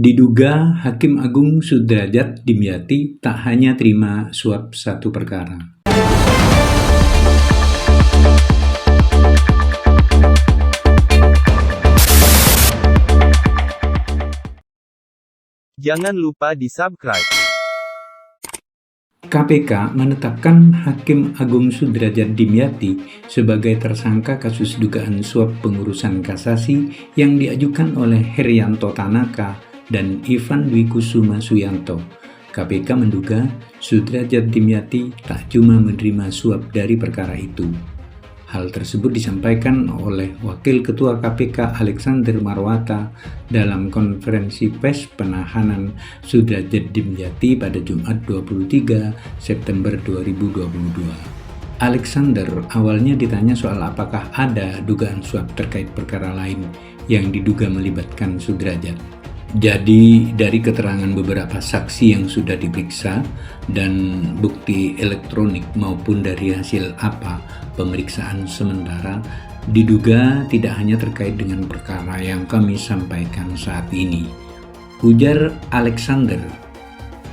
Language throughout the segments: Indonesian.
Diduga Hakim Agung Sudrajat Dimyati tak hanya terima suap satu perkara. Jangan lupa di-subscribe. KPK menetapkan Hakim Agung Sudrajat Dimyati sebagai tersangka kasus dugaan suap pengurusan kasasi yang diajukan oleh Herianto Tanaka dan Ivan Dwi Kusuma Suyanto. KPK menduga Sudrajat Dimyati tak cuma menerima suap dari perkara itu. Hal tersebut disampaikan oleh Wakil Ketua KPK Alexander Marwata dalam konferensi pers penahanan Sudrajat Dimyati pada Jumat 23 September 2022. Alexander awalnya ditanya soal apakah ada dugaan suap terkait perkara lain yang diduga melibatkan Sudrajat. Jadi dari keterangan beberapa saksi yang sudah diperiksa dan bukti elektronik maupun dari hasil pemeriksaan sementara, diduga tidak hanya terkait dengan perkara yang kami sampaikan saat ini. Ujar Alexander.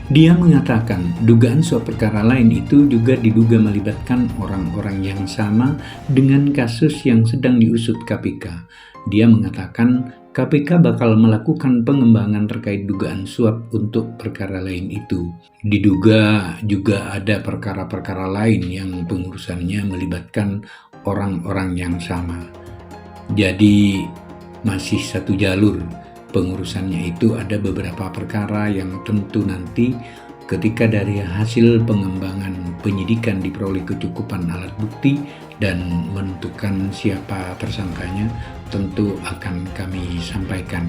Dia mengatakan dugaan suap perkara lain itu juga diduga melibatkan orang-orang yang sama dengan kasus yang sedang diusut KPK. Dia mengatakan KPK bakal melakukan pengembangan terkait dugaan suap untuk perkara lain itu. Diduga juga ada perkara-perkara lain yang pengurusannya melibatkan orang-orang yang sama. Jadi masih satu jalur pengurusannya itu. Ada beberapa perkara yang tentu nanti ketika dari hasil pengembangan penyidikan diperoleh kecukupan alat bukti dan menentukan siapa tersangkanya, tentu akan kami sampaikan.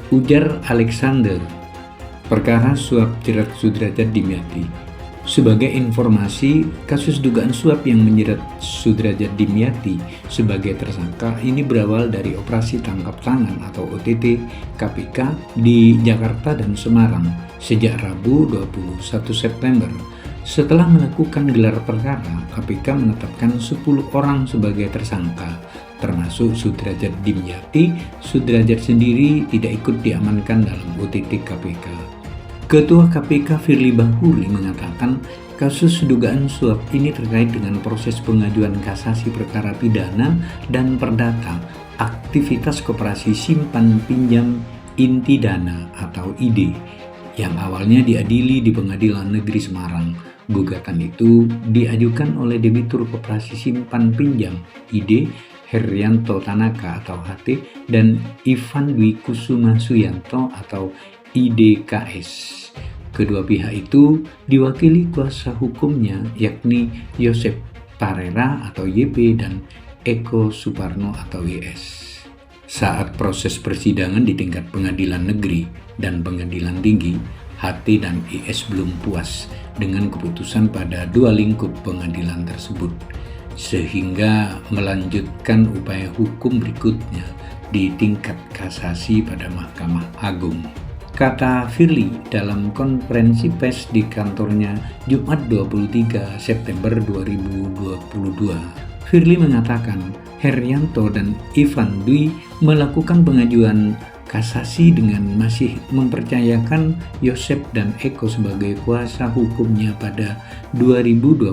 Ujar Alexander. Perkara suap jerat Sudrajat Dimyati. Sebagai informasi, kasus dugaan suap yang menjerat Sudrajat Dimyati sebagai tersangka ini berawal dari operasi tangkap tangan atau OTT KPK di Jakarta dan Semarang sejak Rabu 21 September. Setelah melakukan gelar perkara, KPK menetapkan 10 orang sebagai tersangka, termasuk Sudrajat Dimyati. Sudrajat sendiri tidak ikut diamankan dalam OTT KPK. Ketua KPK Firly Bahuri mengatakan kasus dugaan suap ini terkait dengan proses pengajuan kasasi perkara pidana dan perdata aktivitas koperasi simpan pinjam inti dana atau ID yang awalnya diadili di Pengadilan Negeri Semarang. Gugatan itu diajukan oleh debitur koperasi simpan pinjam ID Herianto Tanaka atau HT dan Ivan Dwi Kusuma Suyanto atau IDKS. Kedua pihak itu diwakili kuasa hukumnya yakni Yosep Parera atau YP dan Eko Suparno atau YS. Saat proses persidangan di tingkat pengadilan negeri dan pengadilan tinggi, HT dan IS belum puas dengan keputusan pada dua lingkup pengadilan tersebut, sehingga melanjutkan upaya hukum berikutnya di tingkat kasasi pada Mahkamah Agung. Kata Firly dalam konferensi pers di kantornya Jumat 23 September 2022. Firly mengatakan Herianto dan Ivan Dwi melakukan pengajuan kasasi dengan masih mempercayakan Yosep dan Eko sebagai kuasa hukumnya pada 2022.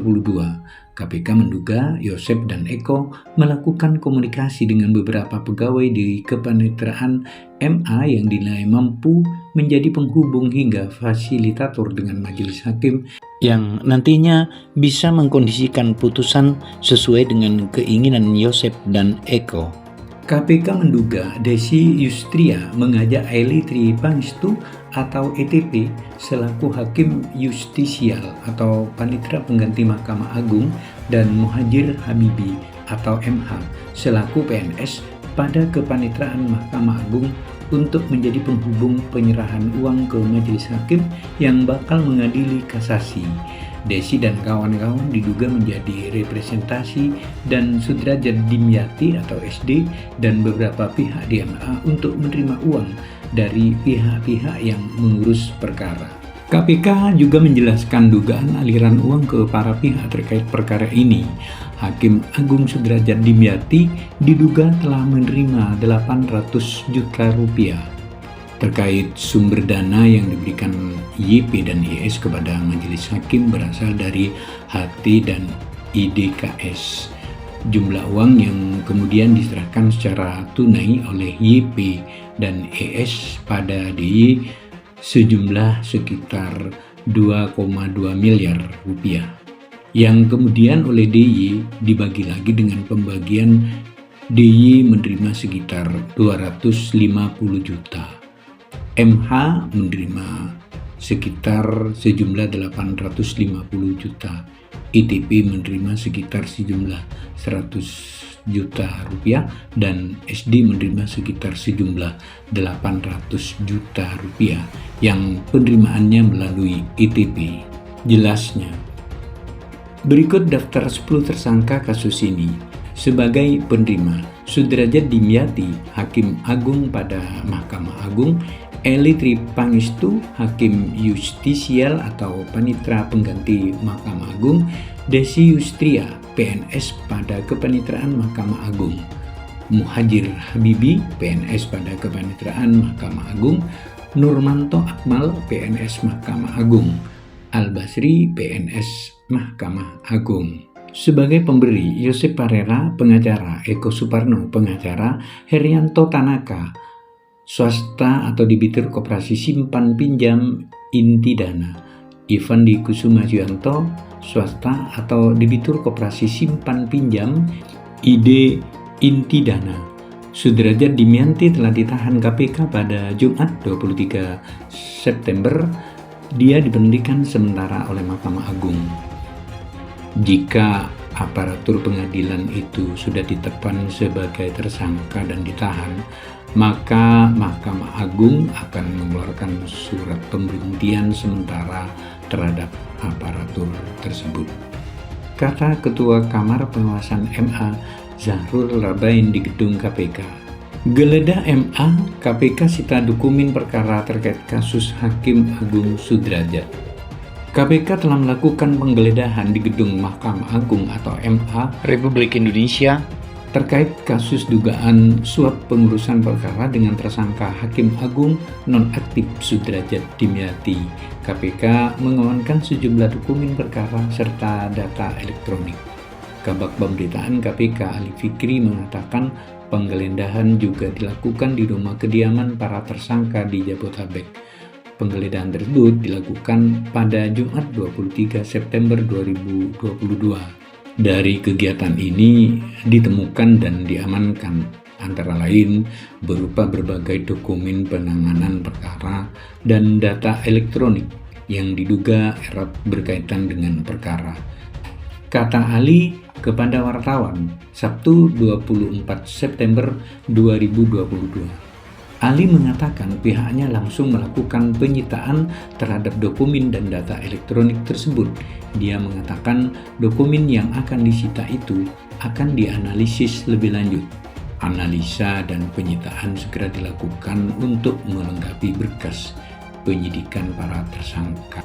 KPK menduga Yosep dan Eko melakukan komunikasi dengan beberapa pegawai di kepaniteraan MA yang dinilai mampu menjadi penghubung hingga fasilitator dengan majelis hakim yang nantinya bisa mengkondisikan putusan sesuai dengan keinginan Yosep dan Eko. KPK menduga Desi Yustria mengajak Eli Tripangestu atau ETP selaku Hakim Justisial atau Panitera Pengganti Mahkamah Agung dan Muhajir Habibi atau MH selaku PNS pada kepaniteraan Mahkamah Agung untuk menjadi penghubung penyerahan uang ke majelis hakim yang bakal mengadili kasasi. Desi dan kawan-kawan diduga menjadi representasi dan Sudrajat Dimyati atau SD dan beberapa pihak di MA untuk menerima uang dari pihak-pihak yang mengurus perkara. KPK juga menjelaskan dugaan aliran uang ke para pihak terkait perkara ini. Hakim Agung Sudrajat Dimyati diduga telah menerima 800 juta rupiah. terkait sumber dana yang diberikan YP dan YS kepada majelis hakim berasal dari HT dan IDKS. Jumlah uang yang kemudian diserahkan secara tunai oleh YP dan ES pada DY sejumlah sekitar 2,2 miliar rupiah, yang kemudian oleh DY dibagi lagi dengan pembagian DY menerima sekitar 250 juta, MH menerima sekitar sejumlah 850 juta, ITP menerima sekitar sejumlah 100 juta rupiah, dan SD menerima sekitar sejumlah 800 juta rupiah yang penerimaannya melalui ITP. Jelasnya, berikut daftar 10 tersangka kasus ini. Sebagai penerima, Sudrajat Dimyati, Hakim Agung pada Mahkamah Agung; Eli Tripangestu, Hakim Justisial atau Panitra Pengganti Mahkamah Agung; Desi Yustria, PNS pada Kepanitraan Mahkamah Agung; Muhajir Habibi, PNS pada Kepanitraan Mahkamah Agung; Nurmanto Akmal, PNS Mahkamah Agung; Al-Basri, PNS Mahkamah Agung. Sebagai pemberi, Yosep Parera, pengacara; Eko Suparno, pengacara; Herianto Tanaka, swasta atau debitur Koperasi Simpan Pinjam Inti Dana; Ivan Di Kusuma Juanto, swasta atau debitur Koperasi Simpan Pinjam ID Inti Dana. Sudrajat Dimyati telah ditahan KPK pada Jumat 23 September. Dia diberhentikan sementara oleh Mahkamah Agung. Jika aparatur pengadilan itu sudah ditetapkan sebagai tersangka dan ditahan, maka Mahkamah Agung akan mengeluarkan surat pemberhentian sementara terhadap aparatur tersebut. Kata Ketua Kamar Pengawasan MA Zahrul Rabain di gedung KPK. Geledah MA, KPK sita dokumen perkara terkait kasus Hakim Agung Sudrajat. KPK telah melakukan penggeledahan di gedung Mahkamah Agung atau MA Republik Indonesia terkait kasus dugaan suap pengurusan perkara dengan tersangka Hakim Agung nonaktif Sudrajat Dimyati. KPK mengamankan sejumlah dokumen perkara serta data elektronik. Kabag Pemberitaan KPK Ali Fikri mengatakan penggeledahan juga dilakukan di rumah kediaman para tersangka di Jabodetabek. Penggeledahan tersebut dilakukan pada Jumat 23 September 2022. Dari kegiatan ini ditemukan dan diamankan antara lain berupa berbagai dokumen penanganan perkara dan data elektronik yang diduga erat berkaitan dengan perkara. Kata Ali kepada wartawan Sabtu 24 September 2022. Ali mengatakan pihaknya langsung melakukan penyitaan terhadap dokumen dan data elektronik tersebut. Dia mengatakan dokumen yang akan disita itu akan dianalisis lebih lanjut. Analisa dan penyitaan segera dilakukan untuk melengkapi berkas penyidikan para tersangka.